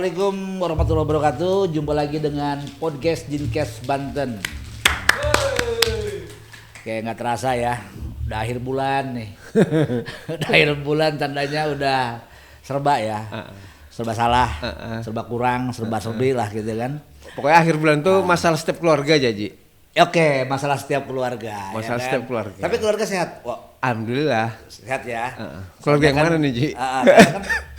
Assalamualaikum warahmatullahi wabarakatuh. Jumpa lagi dengan podcast Dinkes Banten. Kayak nggak terasa ya, udah akhir bulan nih. Udah akhir bulan tandanya udah serba ya, serba salah, serba kurang, serba serbi lah gitu kan. Pokoknya akhir bulan tuh masalah setiap keluarga Jaji. Oke, masalah setiap keluarga. Masalah ya kan? setiap keluarga. Tapi keluarga sehat, Alhamdulillah. sehat ya. Keluarga yang mana nih Ji? Karena kan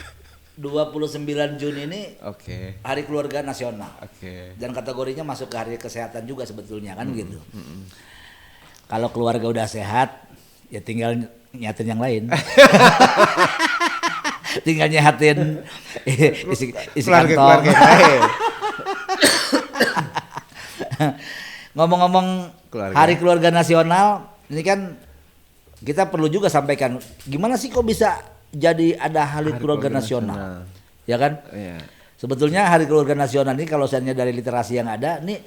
29 Juni ini Oke. Hari Keluarga Nasional. Oke. Dan kategorinya masuk ke hari kesehatan juga sebetulnya kan gitu. Kalau keluarga udah sehat, ya tinggal nyatin yang lain. Tinggal nyehatin isi kantong. Keluarga yang lain. Ngomong-ngomong Keluarga. Hari Keluarga Nasional, ini kan kita perlu juga sampaikan gimana sih kok bisa jadi ada Hari Keluarga Nasional. Ya kan? Iya. Sebetulnya Hari Keluarga Nasional ini kalau saya dari literasi yang ada, ini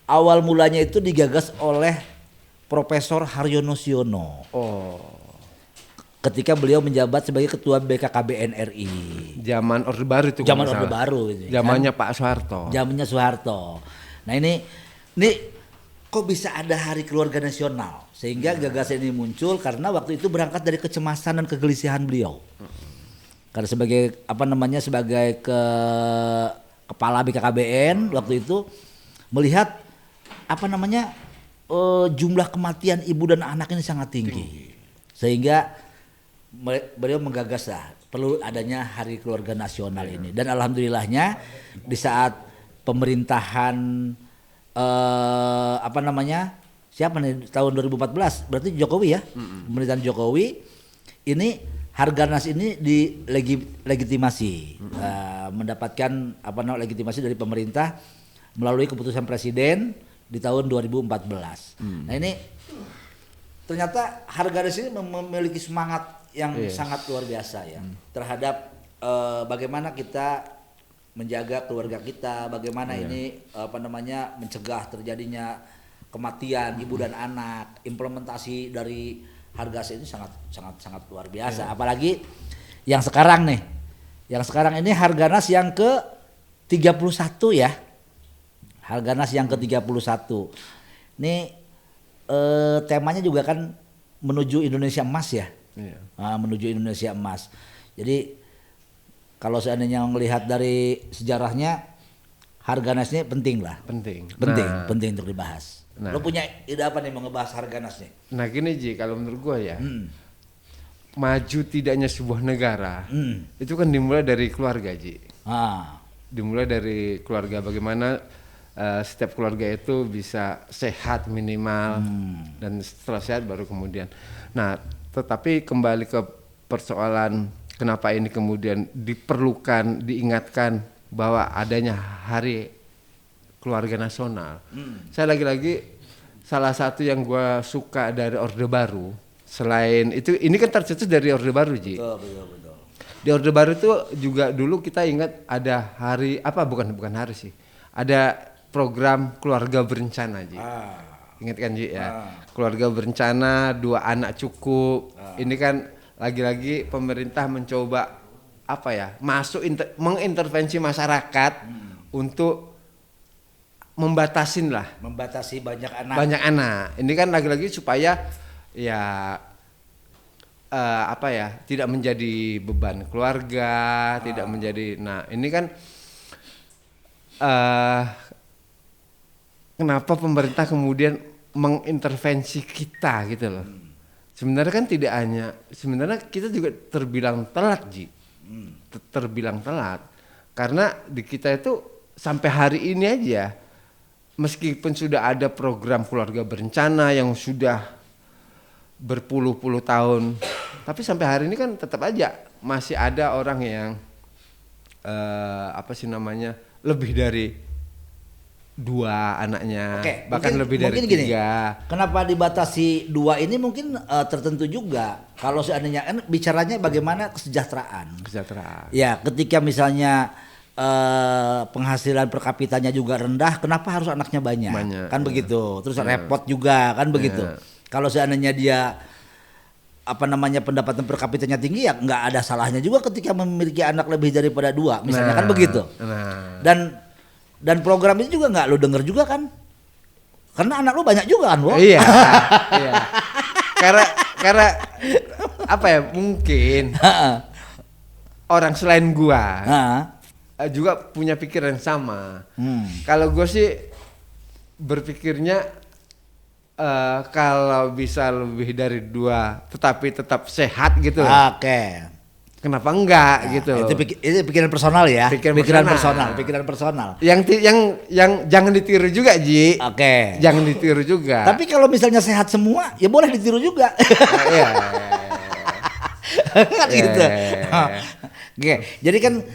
awal mulanya itu digagas oleh Profesor Haryono Siono. Oh. Ketika beliau menjabat sebagai Ketua BKKBN RI. Zaman Orde Baru itu. Zaman Orde Baru ini. Zamannya Pak Soeharto. Zamannya Soeharto. Nah ini kok bisa ada Hari Keluarga Nasional? Sehingga gagasan ini muncul karena waktu itu berangkat dari kecemasan dan kegelisahan beliau. Karena sebagai kepala BKKBN waktu itu melihat jumlah kematian ibu dan anak ini sangat tinggi. Sehingga beliau menggagas perlu adanya Hari Keluarga Nasional ini. Dan alhamdulillahnya di saat pemerintahan siapa nih tahun 2014 berarti Jokowi ya, pemerintahan Jokowi ini Harganas ini dilegitimasi, mendapatkan legitimasi dari pemerintah melalui keputusan presiden di tahun 2014. Nah ini ternyata Harganas ini memiliki semangat yang sangat luar biasa ya terhadap bagaimana kita menjaga keluarga kita, bagaimana ini mencegah terjadinya kematian ibu dan anak. Implementasi dari Harganas ini sangat luar biasa. Apalagi yang sekarang nih. Yang sekarang ini Harganas yang ke-31 ya. Harganas yang ke-31. Ini temanya juga kan menuju Indonesia Emas ya. Iya. Menuju Indonesia Emas. Jadi kalau seandainya melihat dari sejarahnya, Harganas ini penting lah. Penting untuk dibahas. Lo punya ide apa nih mau ngebahas Harganas nih? Nah gini Ji, kalau menurut gua ya, maju tidaknya sebuah negara, itu kan dimulai dari keluarga Ji. Dimulai dari keluarga, bagaimana setiap keluarga itu bisa sehat minimal, dan setelah sehat baru kemudian. Nah tetapi kembali ke persoalan kenapa ini kemudian diperlukan, diingatkan bahwa adanya Hari Keluarga Nasional. Saya lagi-lagi salah satu yang gue suka dari Orde Baru, selain itu ini kan tercetus dari Orde Baru Ji. Betul. Di Orde Baru itu juga dulu kita ingat ada hari bukan hari sih. Ada program keluarga berencana Ji. Ingat kan Ji ya? Keluarga berencana 2 anak cukup. Ini kan lagi-lagi pemerintah mencoba mengintervensi masyarakat untuk membatasi banyak anak. Banyak anak. Ini kan lagi-lagi supaya tidak menjadi beban keluarga, tidak menjadi. Nah, ini kan kenapa pemerintah kemudian mengintervensi kita gitu loh. Sebenarnya kan sebenarnya kita juga terbilang telat Ji. Terbilang telat karena di kita itu sampai hari ini aja meskipun sudah ada program keluarga berencana yang sudah berpuluh-puluh tahun, tapi sampai hari ini kan tetap aja masih ada orang yang lebih dari 2 anaknya, bahkan lebih dari 3. Gini, kenapa dibatasi 2 ini mungkin tertentu juga. Kalau seandainya kan bicaranya bagaimana kesejahteraan. Ya, ketika misalnya penghasilan per kapitanya juga rendah, kenapa harus anaknya banyak? Kan begitu. Terus repot juga kan begitu. Kalau seandainya dia pendapatan per kapitanya tinggi, ya nggak ada salahnya juga ketika memiliki anak lebih daripada 2 misalnya, kan begitu. Dan program itu juga nggak lu denger juga kan, karena anak lu banyak juga kan, Bo? Iya. Iya. Karena apa ya, mungkin orang selain gua juga punya pikiran yang sama. Kalau gue sih berpikirnya kalau bisa lebih dari 2 tetapi tetap sehat gitu. Oke. Kenapa enggak gitu? Itu pikiran personal ya. Pikiran personal. Yang jangan ditiru juga, Ji. Oke. Jangan ditiru juga. Tapi kalau misalnya sehat semua, ya boleh ditiru juga. Iya. Kan gitu. Oke. Jadi kan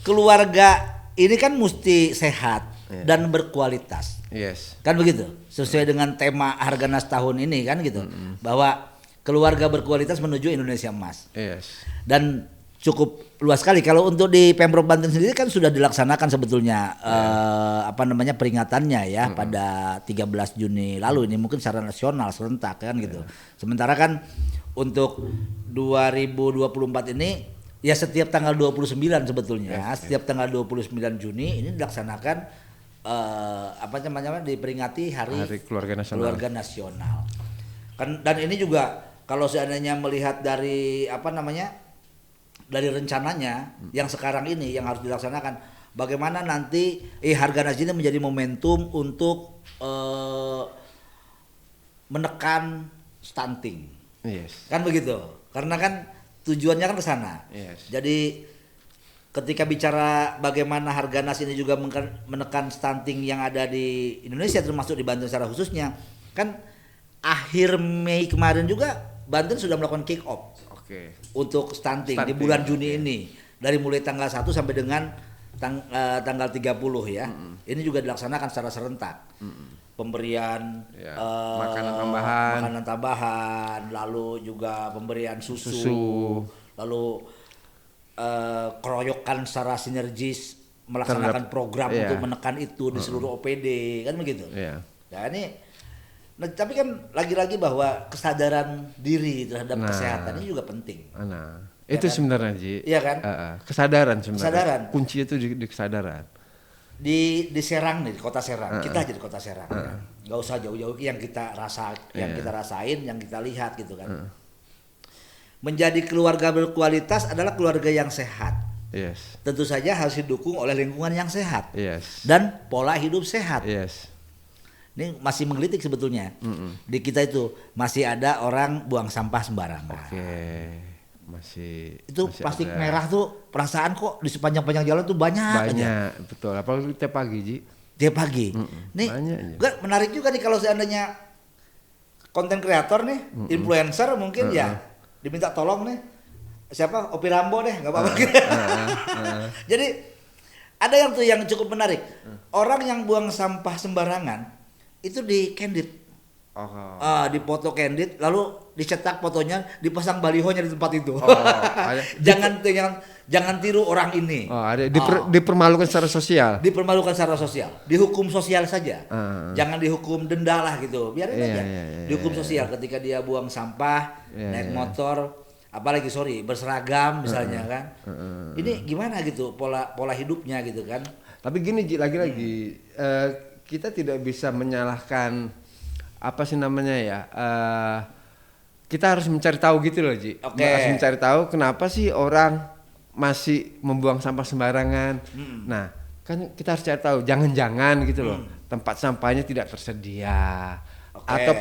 keluarga ini kan mesti sehat dan berkualitas. Yes. Kan begitu. Sesuai dengan tema Harganas tahun ini kan gitu. Bahwa keluarga berkualitas menuju Indonesia Emas. Yes. Dan cukup luas sekali. Kalau untuk di Pemprov Banten sendiri kan sudah dilaksanakan sebetulnya peringatannya ya pada 13 Juni lalu, ini mungkin secara nasional serentak kan gitu. Sementara kan untuk 2024 ini ya setiap tanggal 29 sebetulnya, setiap tanggal 29 Juni ini dilaksanakan diperingati Hari Keluarga Nasional. Kan, dan ini juga kalau seandainya melihat dari dari rencananya yang sekarang ini yang harus dilaksanakan, bagaimana nanti Harganas ini menjadi momentum untuk menekan stunting. Yes. Kan begitu. Karena kan tujuannya kan ke sana. Yes. Jadi ketika bicara bagaimana Harganas ini juga menekan stunting yang ada di Indonesia, termasuk di Banten secara khususnya, kan akhir Mei kemarin juga Banten sudah melakukan kick off untuk stunting di bulan Juni ini, dari mulai tanggal 1 sampai dengan tanggal 30 ya. Ini juga dilaksanakan secara serentak. Pemberian makanan tambahan, lalu juga pemberian susu. Lalu keroyokan secara sinergis melaksanakan program untuk menekan itu di seluruh OPD, kan begitu. Nah ini, tapi kan lagi-lagi bahwa kesadaran diri terhadap kesehatan ini juga penting. Itu kan? Sebenarnya, Ji. Iya kan? Kesadaran sebenarnya. Kuncinya itu di kesadaran. Di Serang nih, di Kota Serang. Kita aja di Kota Serang. Gak usah jauh-jauh yang kita kita rasain, yang kita lihat gitu kan. Menjadi keluarga berkualitas adalah keluarga yang sehat. Yes. Tentu saja harus didukung oleh lingkungan yang sehat. Yes. Dan pola hidup sehat. Yes. Ini masih menggelitik sebetulnya. Di kita itu masih ada orang buang sampah sembarangan. Itu plastik merah tuh, perasaan kok di sepanjang jalan tuh banyak aja. Betul. Apalagi tiap pagi, Ji. Tiap pagi. Nih, menarik juga nih kalau seandainya konten kreator nih, influencer mungkin ya diminta tolong nih, siapa, Opi Rambo deh, nggak apa-apa. Jadi ada yang cukup menarik. Orang yang buang sampah sembarangan itu di candid, dipoto candid, lalu dicetak fotonya, dipasang balihonya di tempat itu. Jangan tiru orang ini. Dipermalukan secara sosial. Dihukum sosial saja. Jangan dihukum denda lah gitu. Biarin aja. Dihukum sosial ketika dia buang sampah, naik motor, apalagi berseragam misalnya kan. Ini gimana gitu pola hidupnya gitu kan. Tapi gini, Ji, lagi-lagi kita tidak bisa menyalahkan kita harus mencari tahu gitu loh, Ji. Harus mencari tahu kenapa sih orang masih membuang sampah sembarangan. Nah, kan kita harus cari tahu, jangan-jangan gitu loh, tempat sampahnya tidak tersedia, atau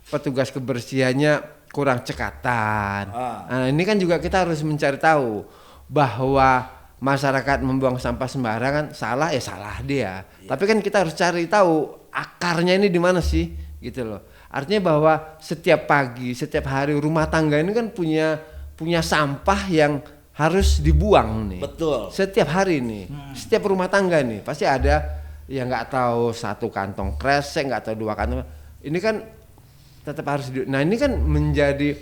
petugas kebersihannya kurang cekatan. Nah, ini kan juga kita harus mencari tahu bahwa masyarakat membuang sampah sembarangan salah dia. Tapi kan kita harus cari tahu akarnya ini di mana sih, gitu loh. Artinya bahwa setiap pagi, setiap hari rumah tangga ini kan punya sampah yang harus dibuang nih. Betul. Setiap hari nih, setiap rumah tangga nih pasti ada yang nggak tahu 1 kantong kresek, nggak tahu 2 kantong. Ini kan tetap harus. Nah ini kan menjadi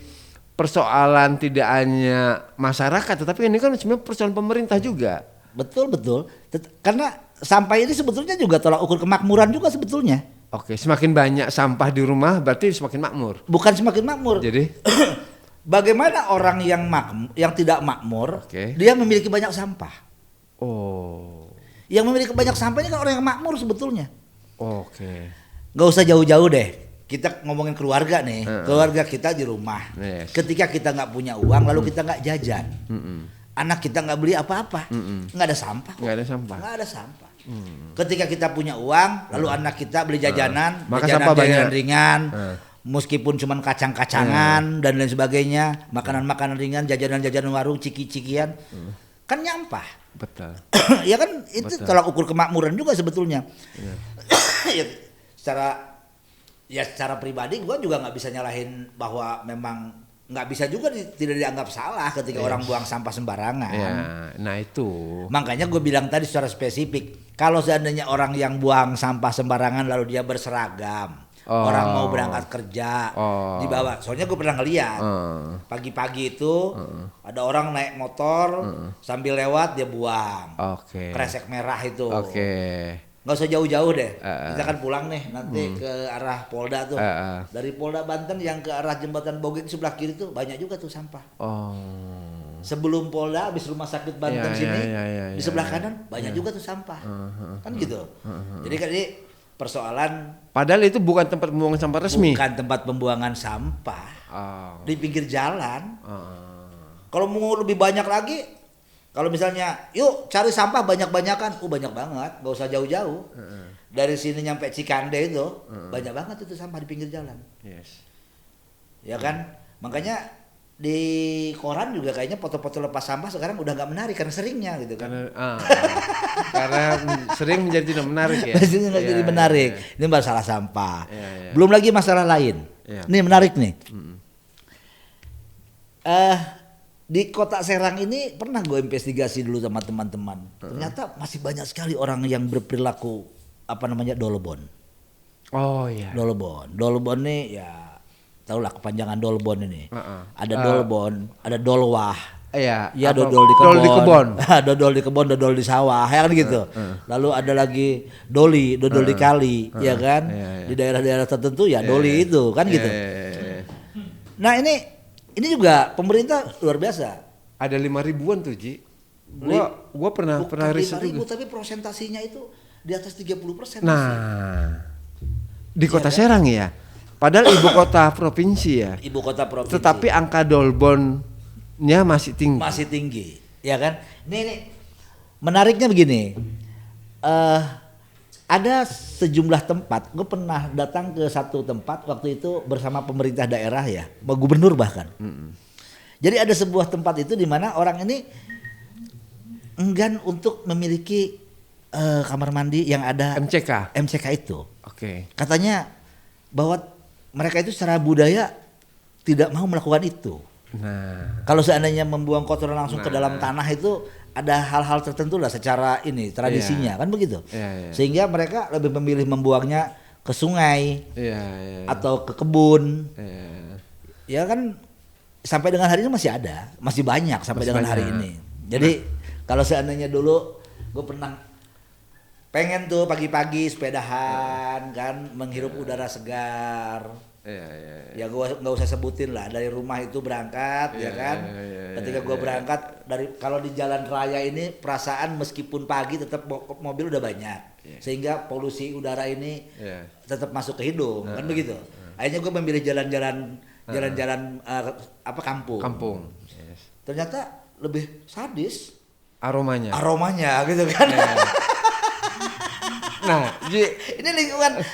persoalan tidak hanya masyarakat, tetapi ini kan sebenarnya persoalan pemerintah juga. Betul. Karena sampah ini sebetulnya juga tolak ukur kemakmuran juga sebetulnya. Oke, semakin banyak sampah di rumah berarti semakin makmur. Bukan semakin makmur. Jadi bagaimana orang yang tidak makmur, dia memiliki banyak sampah. Oh. Yang memiliki banyak sampah ini kan orang yang makmur sebetulnya. Oke. Gak usah jauh-jauh deh. Kita ngomongin keluarga nih. Keluarga kita di rumah. Yes. Ketika kita nggak punya uang, lalu kita nggak jajan. Anak kita nggak beli apa-apa. Nggak ada sampah. Nggak ada sampah. Nggak ada sampah. Ketika kita punya uang, lalu anak kita beli jajanan, maka sampah jajanan banyak. ringan, meskipun cuma kacang-kacangan dan lain sebagainya, makanan-makanan ringan, jajanan-jajanan warung, ciki-cikian, kan nyampah. Betul. Ya kan itu Betul. tolak ukur kemakmuran juga sebetulnya. Ya, secara pribadi gue juga nggak bisa nyalahin bahwa memang nggak bisa juga tidak dianggap salah ketika orang buang sampah sembarangan. Ya, nah itu. Makanya gue bilang tadi secara spesifik, kalau seandainya orang yang buang sampah sembarangan lalu dia berseragam, orang mau berangkat kerja, dibawa. Soalnya gue pernah ngeliat pagi-pagi itu ada orang naik motor sambil lewat dia buang, kresek merah itu. Nggak usah jauh-jauh deh, kita kan pulang nih nanti ke arah Polda tuh, dari Polda Banten yang ke arah jembatan Bogeng sebelah kiri tuh banyak juga tuh sampah. Sebelum Polda habis rumah sakit Banten sini di sebelah kanan banyak juga tuh sampah, kan gitu. Jadi kan ini persoalan. Padahal itu bukan tempat pembuangan sampah resmi. Bukan tempat pembuangan sampah, di pinggir jalan. Kalau mau lebih banyak lagi. Kalau misalnya, yuk cari sampah banyak-banyakan, banyak banget, gak usah jauh-jauh. Dari sini nyampe Cikande itu, banyak banget itu sampah di pinggir jalan. Yes. Ya kan, makanya di koran juga kayaknya foto-foto lepas sampah sekarang udah nggak menarik karena seringnya gitu kan. Karena sering menjadi tidak menarik ya. Sering nggak jadi menarik. Ini masalah sampah. Belum lagi masalah lain. Ini menarik nih. Di kota Serang ini pernah gue investigasi dulu sama teman-teman. Ternyata masih banyak sekali orang yang berperilaku dolobon. Oh iya. Dolobon nih ya tahulah kepanjangan dolbon ini. Ada dolbon, ada dolwah. Iya. Ya dodol di kebon. Dodol di kebon, dodol di sawah, ya kan gitu. Lalu ada lagi dodol di kali, ya kan. Di daerah-daerah tertentu ya doli itu kan gitu. Nah ini juga pemerintah luar biasa. Ada 5.000-an tuh Ji. Gua pernah riset juga. Tapi prosentasinya itu di atas 30%. Nah, di kota Serang ya. Padahal ibu kota provinsi ya. Ibu kota provinsi. Tetapi angka dolbonnya masih tinggi. Masih tinggi, ya kan? Ini menariknya begini. Ada sejumlah tempat, gue pernah datang ke satu tempat waktu itu bersama pemerintah daerah ya, gubernur bahkan. Jadi ada sebuah tempat itu di mana orang ini enggan untuk memiliki kamar mandi yang ada MCK itu. Katanya bahwa mereka itu secara budaya tidak mau melakukan itu. Kalau seandainya membuang kotoran langsung ke dalam tanah itu ada hal-hal tertentu lah secara tradisinya kan begitu. Sehingga mereka lebih memilih membuangnya ke sungai atau ke kebun. Ya kan sampai dengan hari ini masih banyak sampai dengan hari ini. Jadi kalau seandainya dulu gue pernah pengen tuh pagi-pagi sepedahan kan menghirup udara segar. Ya gue nggak usah sebutin lah dari rumah itu berangkat ya kan. Ketika gue berangkat kalau di jalan raya ini perasaan meskipun pagi tetap mobil udah banyak sehingga polusi udara ini tetap masuk ke hidung kan begitu. Akhirnya gue memilih jalan-jalan kampung. Ternyata lebih sadis aromanya gitu kan. Nah, ini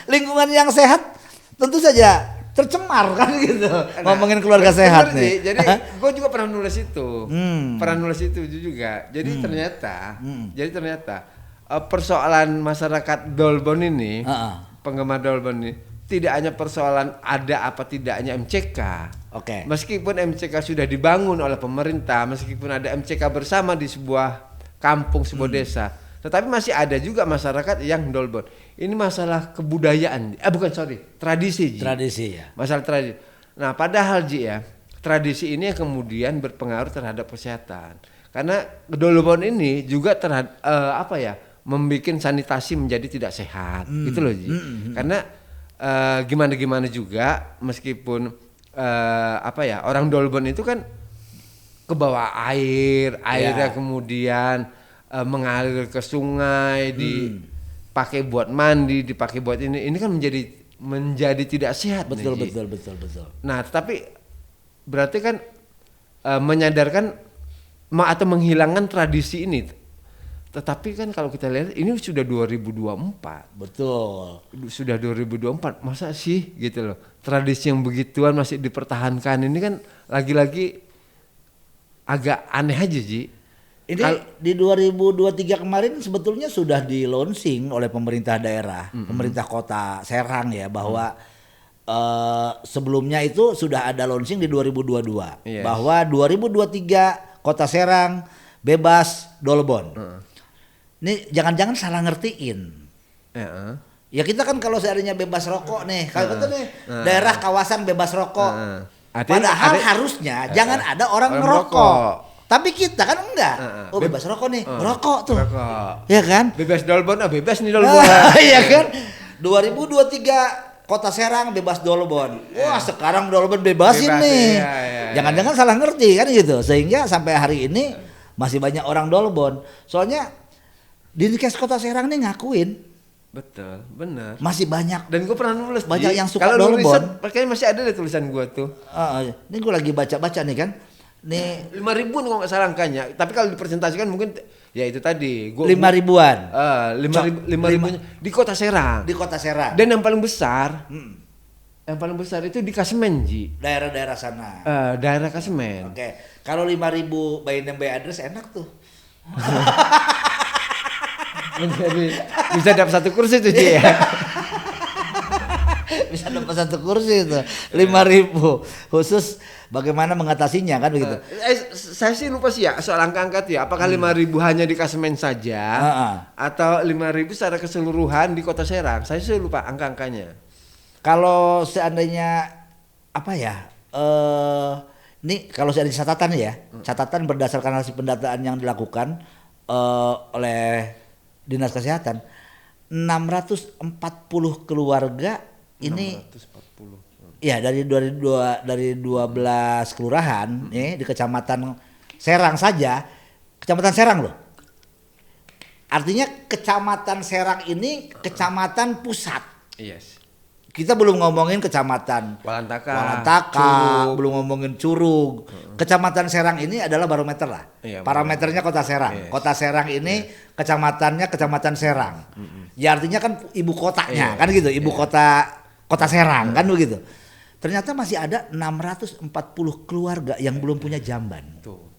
lingkungan yang sehat tentu saja tercemar kan gitu. Ngomongin keluarga sehat nih. Jadi gue juga pernah nulis itu. Juga. Jadi ternyata persoalan masyarakat dolbon ini, penggemar dolbon ini tidak hanya persoalan ada apa tidaknya MCK. Meskipun MCK sudah dibangun oleh pemerintah, meskipun ada MCK bersama di sebuah kampung, sebuah desa, tetapi masih ada juga masyarakat yang dolbon. Ini masalah kebudayaan, tradisi Ji. Tradisi ya. Masalah tradisi. Nah, padahal Ji ya, tradisi ini yang kemudian berpengaruh terhadap kesehatan. Karena dolbon ini juga membuat sanitasi menjadi tidak sehat, gitu loh Ji. Karena gimana juga meskipun orang Dolbon itu kan ke bawah airnya kemudian mengalir ke sungai, dipakai buat mandi, dipakai buat ini kan menjadi tidak sehat. Betul. Nah, tapi berarti kan menyadarkan atau menghilangkan tradisi ini. Tetapi kan kalau kita lihat ini sudah 2024. Betul. Sudah 2024, masa sih gitu loh. Tradisi yang begituan masih dipertahankan, ini kan lagi-lagi agak aneh aja, Ji. Ini di 2023 kemarin sebetulnya sudah di launching oleh pemerintah daerah, pemerintah kota Serang ya, bahwa sebelumnya itu sudah ada launching di 2022. Yes. Bahwa 2023 kota Serang bebas dolbon. Ini jangan-jangan salah ngertiin. Ya kita kan kalau seandainya bebas rokok nih, kalau kita nih daerah kawasan bebas rokok. Padahal harusnya jangan ada orang ngerokok. Tapi kita kan enggak. Bebas rokok nih, rokok tuh. Ya kan? Bebas dolbon, bebas nih dolbon. Iya kan? 2023 Kota Serang bebas dolbon. Wah, sekarang dolbon bebasin nih. Jangan-jangan salah ngerti kan gitu. Sehingga sampai hari ini masih banyak orang dolbon. Soalnya Dinkes Kota Serang nih ngakuin. Betul, benar. Masih banyak. Dan gue pernah nulis banyak yang suka dolbon. Makanya masih ada deh tulisan gue tuh. Ini gue lagi baca-baca nih kan. Nih 5.000 kalau nggak salah angkanya. Tapi kalau dipresentasikan mungkin ya itu tadi. 5.000-an. 5.000 di Kota Serang. Di Kota Serang. Dan yang paling besar, yang paling besar itu di Kasemen, Ji. Daerah-daerah sana. Daerah Kasemen. Oke. Kalau 5.000 by name by address enak tuh. Bisa dapat satu kursi tuh, Ji ya. Bisa dapat satu kursi itu 5.000 khusus bagaimana mengatasinya kan begitu. Saya sih lupa sih ya soal angka-angka ya. Apakah 5.000 hanya di Kasemen saja atau 5.000 secara keseluruhan di Kota Serang? Saya sih lupa angka-angkanya. Kalau seandainya apa ya? Ini kalau seandainya catatan ya, catatan berdasarkan hasil pendataan yang dilakukan oleh Dinas Kesehatan, 640 keluarga ini 640. Ya dari 12 kelurahan di Kecamatan Serang saja, Kecamatan Serang loh. Artinya Kecamatan Serang ini kecamatan pusat. Yes. Kita belum ngomongin Kecamatan Walantaka, belum ngomongin Curug. Kecamatan Serang ini adalah barometer lah. Iya, parameternya Kota Serang. Yes. Kota Serang ini kecamatannya Kecamatan Serang. Ya artinya kan ibu kotanya kan gitu, ibu kota Serang kan begitu. Ternyata masih ada 640 keluarga yang belum punya jamban. Tuh.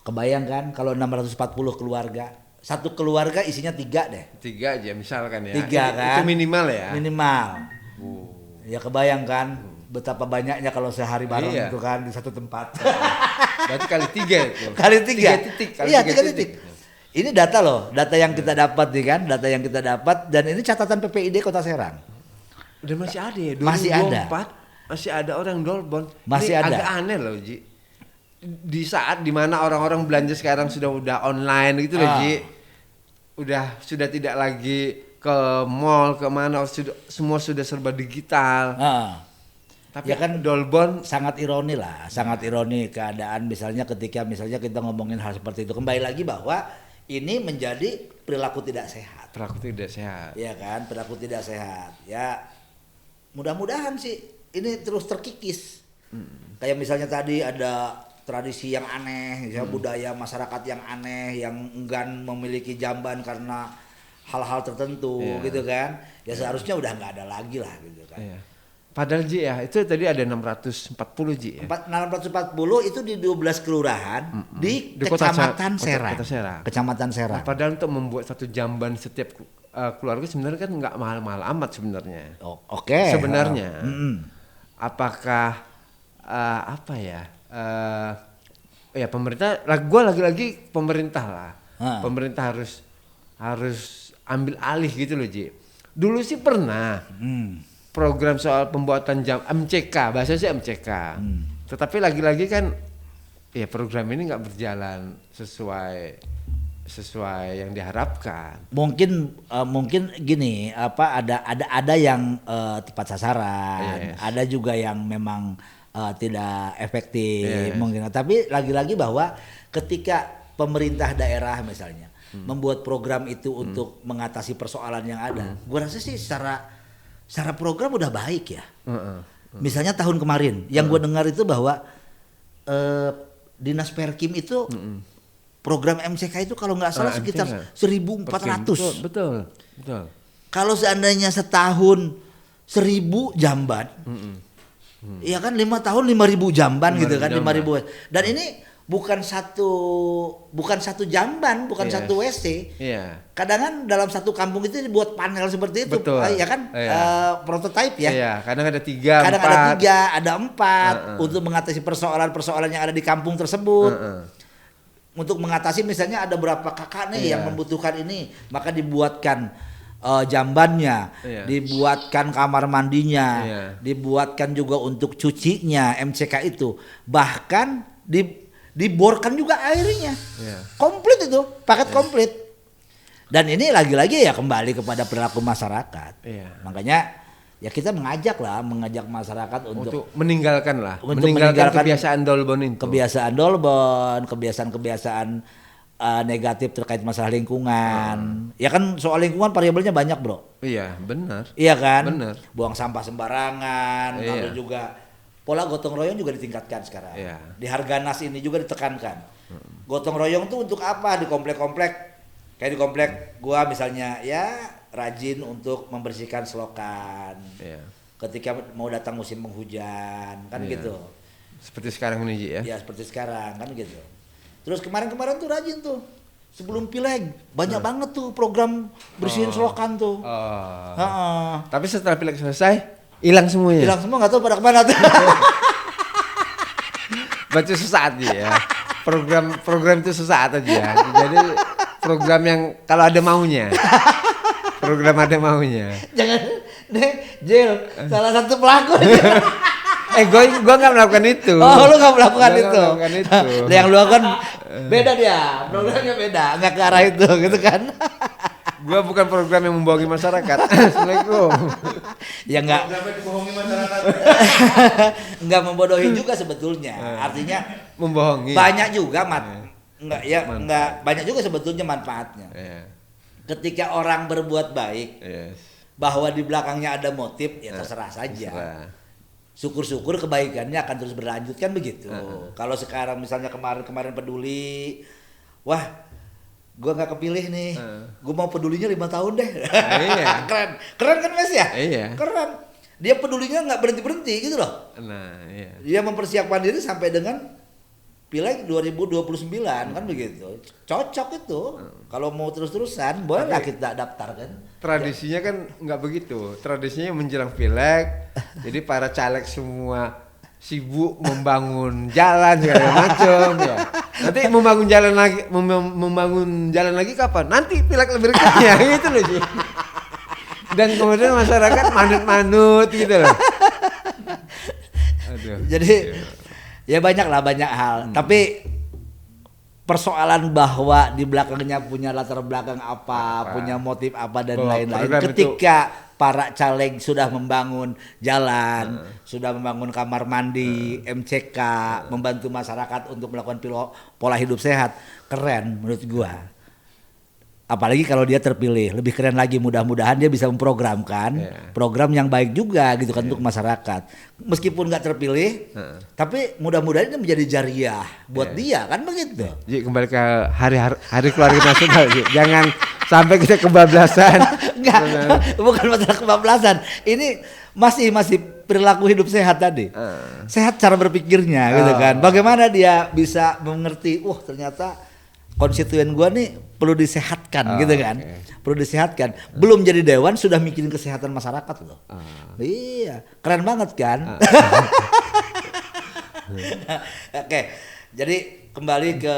Kebayang kan kalau 640 keluarga, satu keluarga isinya 3 deh. 3 aja misalkan ya. 3 kan. Itu minimal ya. Minimal. Ya kebayang kan betapa banyaknya kalau sehari bareng itu kan di satu tempat. Berarti kali 3 itu. Kali 3. titik. Iya 3 titik. Ini data loh, data yang kita dapat nih kan, data yang kita dapat dan ini catatan PPID Kota Serang. Dan masih ada ya, 2024 masih ada orang dolbon. Masih ini ada. Agak aneh loh, Ji. Di saat dimana orang-orang belanja sekarang udah online gitu loh, Ji. Sudah tidak lagi ke mall, kemana, semua sudah serba digital. Tapi ya kan dolbon sangat ironi lah, sangat ironi keadaan misalnya ketika kita ngomongin hal seperti itu. Kembali lagi bahwa ini menjadi perilaku tidak sehat. Perilaku tidak sehat. Iya kan, perilaku tidak sehat. Ya mudah-mudahan sih ini terus terkikis. Kayak misalnya tadi ada tradisi yang aneh, ya budaya masyarakat yang aneh, yang enggan memiliki jamban karena hal-hal tertentu gitu kan. Ya seharusnya udah nggak ada lagi lah gitu kan. Padahal Ji ya, itu tadi ada 640 Ji ya. 640 itu di 12 kelurahan di Kecamatan Serang. Kecamatan Serang. Nah, padahal untuk membuat satu jamban setiap keluarga sebenarnya kan nggak mahal-mahal amat sebenarnya. Oke. Sebenarnya. Apakah ya pemerintah, gue lagi-lagi pemerintah lah. Pemerintah harus ambil alih gitu loh Ji. Dulu sih pernah. Program soal pembuatan MCK, bahasa sih MCK. Tetapi lagi-lagi kan ya program ini nggak berjalan sesuai sesuai yang diharapkan. Mungkin gini, ada yang tepat sasaran, ada juga yang memang tidak efektif mungkin. Tapi lagi-lagi bahwa ketika pemerintah daerah misalnya membuat program itu untuk mengatasi persoalan yang ada, gua rasa sih secara program udah baik ya. Misalnya tahun kemarin yang gua dengar itu bahwa Dinas Perkim itu program MCK itu kalau nggak salah sekitar 1.400. Betul. Kalau seandainya setahun 1.000 jamban, ya kan 5 tahun 5.000 jamban gitu kan, 5.000. Dan ini bukan satu jamban, bukan satu WC. Kadang kan dalam satu kampung itu dibuat panel seperti itu, ya kan, prototipe ya. Iya, kadang ada 3, kadang 4. Ada 3, ada 4 untuk mengatasi persoalan-persoalan yang ada di kampung tersebut. Untuk mengatasi misalnya ada berapa kakak nih yang membutuhkan ini, maka dibuatkan jambannya, dibuatkan kamar mandinya, dibuatkan juga untuk cucinya MCK itu, bahkan diborkan juga airnya, komplit itu, paket komplit. Dan ini lagi-lagi ya kembali kepada perilaku masyarakat. Makanya ya kita mengajak masyarakat untuk meninggalkan kebiasaan dolbon itu. Kebiasaan negatif terkait masalah lingkungan. Ya kan soal lingkungan variabelnya banyak, Bro. Iya, benar. Iya kan? Benar. Buang sampah sembarangan, lalu juga pola gotong royong juga ditingkatkan sekarang. Di Harganas ini juga ditekankan. Gotong royong tuh untuk apa di komplek-komplek? Kayak di komplek gua misalnya ya rajin untuk membersihkan selokan. Ketika mau datang musim penghujan kan gitu. Seperti sekarang ini Ji ya. Ya seperti sekarang kan gitu. Terus kemarin-kemarin tuh rajin tuh. Sebelum pileg banyak banget tuh program bersihin selokan tuh. Tapi setelah pileg selesai hilang semuanya. Hilang semua, nggak tahu pada kemana tuh. Baca sesaat ya. Program itu sesaat aja. Jadi program yang kalau ada maunya. Program ada maunya. Jangan deh, Jil, salah satu pelaku. Gua nggak melakukan itu. Oh, lu nggak melakukan itu. Yang lu lakukan beda dia, programnya beda, nggak ke arah itu, gitu kan? Gua bukan program yang membohongi masyarakat. Assalamualaikum. Ya nggak. Dibohongi masyarakat. Nggak membodohi juga sebetulnya. Artinya membohongi. Banyak juga nggak banyak juga sebetulnya manfaatnya. Ketika orang berbuat baik, bahwa di belakangnya ada motif, ya terserah saja. Syukur-syukur kebaikannya akan terus berlanjut kan begitu. Kalau sekarang misalnya kemarin peduli, wah, gue nggak kepilih nih, gue mau pedulinya 5 tahun deh. Keren kan Mas ya? Keren. Dia pedulinya nggak berhenti gitu loh. Dia mempersiapkan diri sampai dengan Pileg 2029 kan begitu. Cocok itu. Kalau mau terus-terusan bolehlah kita daftar kan. Tradisinya kan nggak begitu. Tradisinya menjelang Pileg, jadi para caleg semua sibuk membangun jalan segala macam ya. Nanti membangun jalan lagi kapan? Nanti Pileg berikutnya gitu loh sih. Dan kemudian masyarakat manut-manut gitu loh. Aduh. Jadi ya banyak hal. Tapi persoalan bahwa di belakangnya punya latar belakang apa, punya motif apa dan lain-lain. Ketika para caleg sudah membangun jalan, sudah membangun kamar mandi, MCK, membantu masyarakat untuk melakukan pola hidup sehat, keren menurut gua. Apalagi kalau dia terpilih, lebih keren lagi, mudah-mudahan dia bisa memprogramkan program yang baik juga gitu kan untuk masyarakat. Meskipun nggak terpilih, tapi mudah-mudahan ini menjadi jariah buat dia kan begitu. Ji, kembali ke hari keluarga nasional, Ji. Jangan sampai kita kebablasan. Enggak, bukan masalah kebablasan. Ini masih perilaku hidup sehat tadi. Sehat cara berpikirnya gitu kan. Bagaimana dia bisa mengerti, ternyata konstituen gua nih perlu disehatkan gitu kan. Perlu disehatkan. Belum jadi dewan sudah mikirin kesehatan masyarakat loh. Iya, keren banget kan? Oke. Jadi kembali ke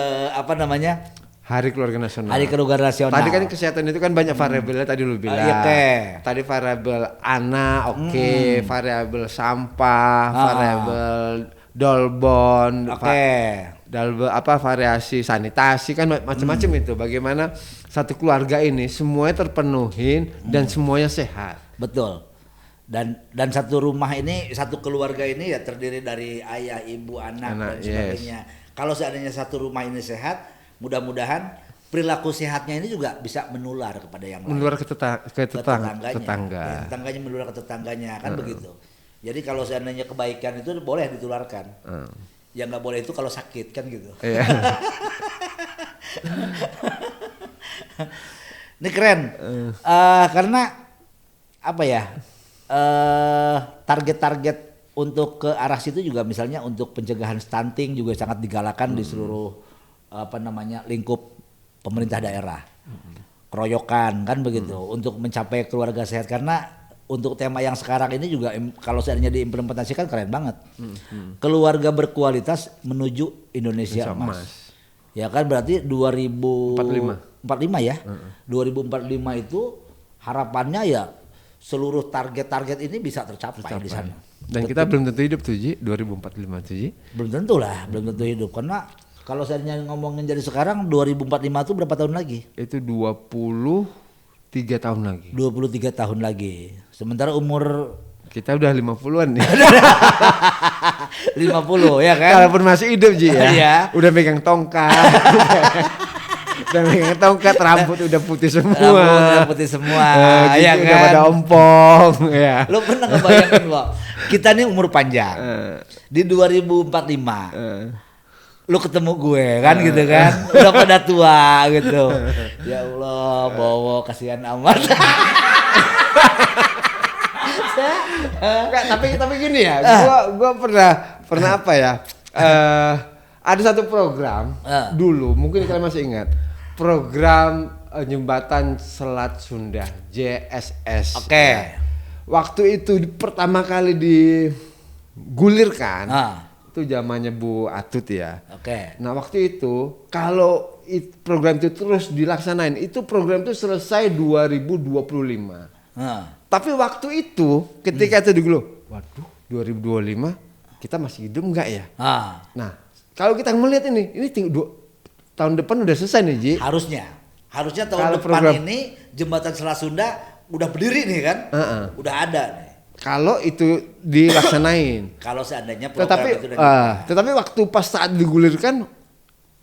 Hari Keluarga Nasional. Hari Keluarga Nasional. Tadi kan kesehatan itu kan banyak variabelnya tadi lu bilang. Tadi variabel anak, variabel sampah, variabel dolbon, dalam variasi sanitasi kan macam-macam itu. Bagaimana satu keluarga ini semuanya terpenuhin dan semuanya sehat. Betul. Dan satu rumah ini, satu keluarga ini ya terdiri dari ayah, ibu, anak dan sebagainya. Kalau seandainya satu rumah ini sehat, mudah-mudahan perilaku sehatnya ini juga bisa menular kepada yang lain. Menular ke tetangganya. Ya, tetangganya menular ke tetangganya kan begitu. Jadi kalau seandainya kebaikan itu boleh ditularkan. Yang nggak boleh itu kalau sakit kan gitu. Iya. Ini keren. Karena apa ya? Target-target untuk ke arah situ juga misalnya untuk pencegahan stunting juga sangat digalakan di seluruh lingkup pemerintah daerah. Keroyokan kan begitu untuk mencapai keluarga sehat, karena untuk tema yang sekarang ini juga kalau seandainya diimplementasikan keren banget. Keluarga berkualitas menuju Indonesia Emas. Ya kan berarti 2045 ya. 2045 itu harapannya ya seluruh target-target ini bisa tercapai di sana. Dan kita belum tentu hidup tuh Ji, 2045 tuh Ji. Belum tentu hidup karena kalau seandainya ngomongin dari sekarang 2045 itu berapa tahun lagi? Itu 23 tahun lagi. 23 tahun lagi. Sementara umur kita udah 50-an nih. 50 ya kan? Kalaupun masih hidup Ji ya. Iya. Udah megang tongkat. Udah megang tongkat, rambut udah putih semua. Gitu, ya kan? Udah pada ompong ya. Lo pernah ngebayangin kok? Kita nih umur panjang. Di 2045. Lu ketemu gue kan gitu kan, udah pada tua gitu. Ya Allah, Bowo kasihan amat. tapi gini ya, gua pernah apa ya? Ada satu program dulu, mungkin kalian masih ingat, program jembatan Selat Sunda JSS. Oke. Ya. Waktu itu pertama kali digulirkan. Itu zamannya Bu Atut ya. Oke. Nah waktu itu kalau program itu terus dilaksanain, itu program itu selesai 2025. Tapi waktu itu ketika itu dulu, waduh 2025 kita masih hidup nggak ya? Nah kalau kita melihat ini tahun depan udah selesai nih Ji. Harusnya tahun kalau depan program, ini jembatan Selat Sunda udah berdiri nih kan, udah ada nih. Kalau itu dilaksanain. Kalau seandainya program itu tetapi waktu pas saat digulirkan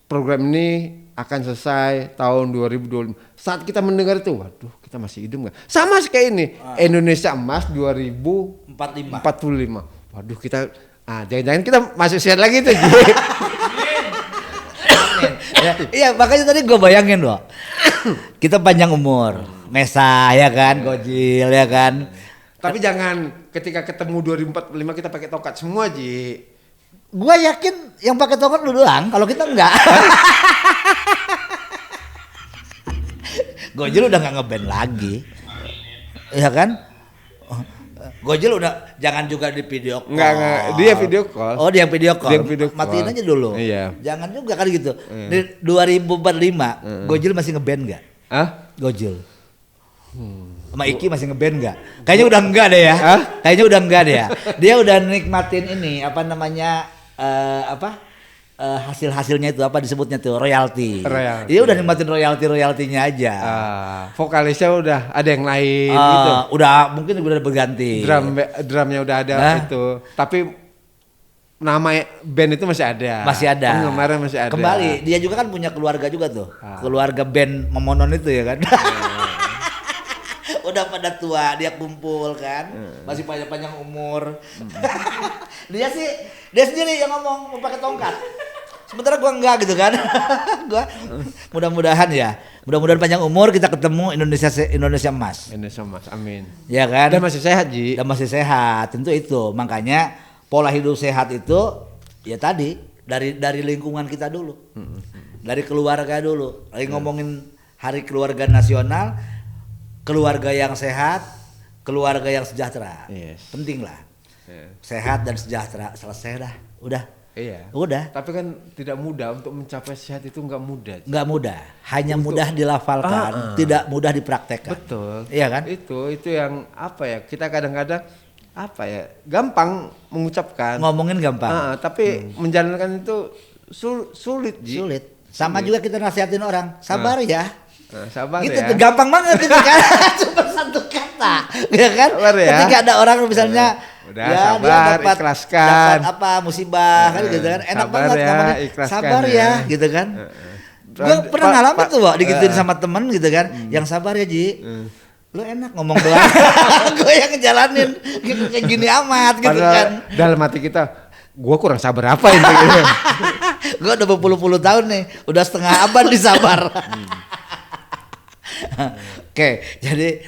program ini akan selesai tahun 2025. Saat kita mendengar itu, waduh kita masih hidup nggak? Sama kayak ini Indonesia Emas 2045. Waduh kita, jangan-jangan kita masih sehat lagi tuh. Iya makanya tadi gue bayangin loh. Kita panjang umur, Mesa ya kan, Gojil ya kan. Tapi jangan ketika ketemu 2045 kita pakai tongkat semua Ji. Gua yakin yang pakai tongkat lu doang, kalau kita enggak. Gojil udah nggak ngeband lagi, ya kan? Gojil udah jangan juga di video call. Enggak, dia video call. Oh dia video call. Matiin aja dulu. Iya. Jangan juga kan gitu. Di 2045 Gojil masih ngeband nggak? Gojil. Sama Iki masih ngeband nggak? Kayaknya udah enggak deh ya. Kayaknya udah enggak deh ya. Dia udah nikmatin ini hasil-hasilnya itu apa disebutnya tuh royalti. Dia udah nikmatin royaltinya aja. Vokalisnya udah ada yang lain gitu. Udah mungkin udah berganti. Drumnya udah ada itu. Tapi nama band itu masih ada. Penggemarnya masih ada. Kembali dia juga kan punya keluarga juga tuh. Keluarga band Memonon itu ya kan. Udah pada tua dia kumpul kan, masih panjang umur. dia sendiri yang ngomong mau pakai tongkat, sementara gua enggak gitu kan. Gua mudah-mudahan panjang umur kita ketemu Indonesia Emas, amin ya kan. Dan masih sehat Ji, tentu itu makanya pola hidup sehat itu ya tadi dari lingkungan kita dulu, dari keluarga dulu. Lagi ngomongin Hari Keluarga Nasional, keluarga yang sehat, keluarga yang sejahtera, penting lah. Sehat dan sejahtera, selesai dah, udah. Iya. Udah. Tapi kan tidak mudah untuk mencapai sehat itu nggak mudah. Nggak mudah, hanya mudah dilafalkan, tidak mudah dipraktekkan. Betul. Iya kan? Itu yang apa ya? Kita kadang-kadang gampang mengucapkan. Ngomongin gampang. Tapi menjalankan itu sulit, Ji. Sulit. Sama juga kita nasihatin orang, sabar ya. Sabar gitu ya. Tuh, gampang banget gitu kan. Cuma satu kata, ya kan? Sabar ya. Ketika ada orang misalnya udah ya, sabar, dia dapat apa musibah kan gitu kan. Enak sabar banget ya, ngomongnya. Sabar ya, gitu kan. Gue pernah ngalamin tuh, Wak, digituin sama temen gitu kan. Yang sabar ya, Ji. Lu enak ngomong doang. Gue yang ngejalanin kayak gini amat gitu. Padahal kan. Dalam hati kita, gue kurang sabar apa ini? Gue udah berpuluh-puluh tahun nih, udah setengah abad disabar. Oke, jadi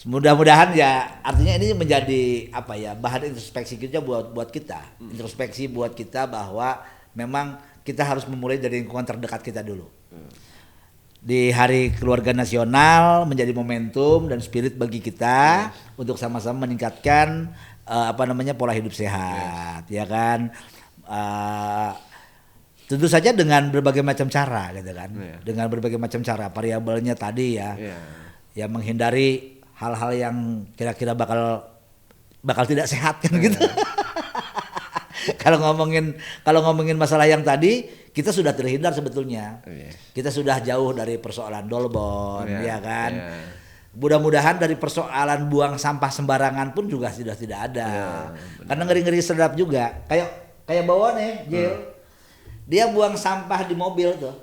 mudah-mudahan ya, artinya ini menjadi apa ya, bahan introspeksi kita buat kita, introspeksi buat kita bahwa memang kita harus memulai dari lingkungan terdekat kita dulu. Di Hari Keluarga Nasional menjadi momentum dan spirit bagi kita untuk sama-sama meningkatkan pola hidup sehat, ya kan. Tentu saja dengan berbagai macam cara gitu kan. Dengan berbagai macam cara, variabelnya tadi ya. Ya menghindari hal-hal yang kira-kira bakal tidak sehat kan gitu. Kalau ngomongin masalah yang tadi, kita sudah terhindar sebetulnya. Kita sudah jauh dari persoalan dolbon, ya kan. Mudah-mudahan dari persoalan buang sampah sembarangan pun juga sudah tidak ada. Karena ngeri-ngeri sedap juga. Kayak bawa nih, Jil. Dia buang sampah di mobil tuh.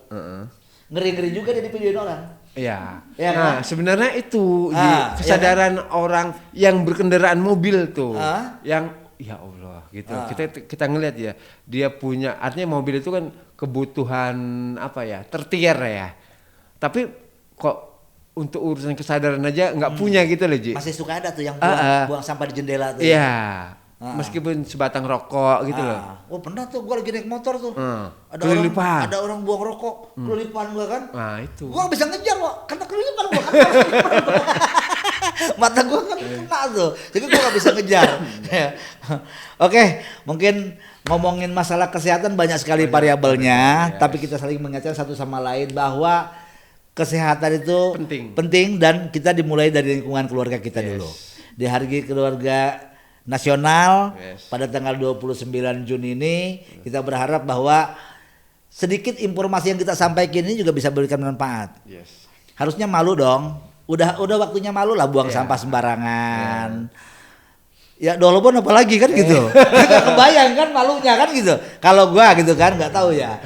Ngeri-ngeri juga dia videoin orang. Iya. Ya, nah, kan? sebenarnya itu kesadaran orang yang berkendaraan mobil tuh, yang ya Allah gitu. Kita ngelihat ya, dia punya, artinya mobil itu kan kebutuhan tertier ya. Tapi kok untuk urusan kesadaran aja nggak punya gitu loh, Ji. Masih suka ada tuh yang buang sampah di jendela tuh. Iya. Meskipun sebatang rokok gitu loh. Oh pernah tuh gue lagi naik motor tuh. Ada orang buang rokok, kelilipan gue kan. Nah itu. Gue gak bisa ngejar loh, karena kelilipan gue kan. Mata gue kan kena tuh, jadi gue gak bisa ngejar. Oke, mungkin ngomongin masalah kesehatan banyak sekali variabelnya, tapi kita saling mengingatkan satu sama lain bahwa kesehatan itu penting dan kita dimulai dari lingkungan keluarga kita dulu. Di Hari Keluarga Nasional pada tanggal 29 Juni ini kita berharap bahwa sedikit informasi yang kita sampaikan ini juga bisa berikan manfaat. Harusnya malu dong. Udah waktunya malu lah buang sampah sembarangan. Ya dolbon apalagi kan gitu. Gak kebayang kan malunya kan gitu. Kalau gua gitu kan nggak tahu ya.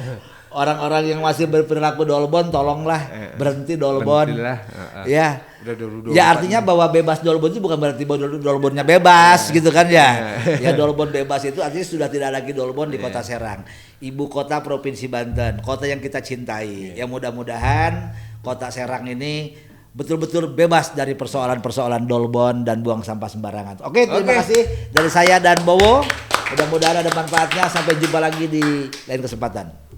Orang-orang yang masih berperilaku dolbon tolonglah berhenti dolbon. Ya. Ya artinya bahwa bebas dolbon itu bukan berarti bahwa dolbonnya bebas gitu kan ya. Ya dolbon bebas itu artinya sudah tidak lagi dolbon di Kota Serang, ibu kota Provinsi Banten, kota yang kita cintai. Yang mudah-mudahan Kota Serang ini betul-betul bebas dari persoalan-persoalan dolbon dan buang sampah sembarangan. Oke, terima kasih dari saya dan Bowo. Mudah-mudahan ada manfaatnya. Sampai jumpa lagi di lain kesempatan.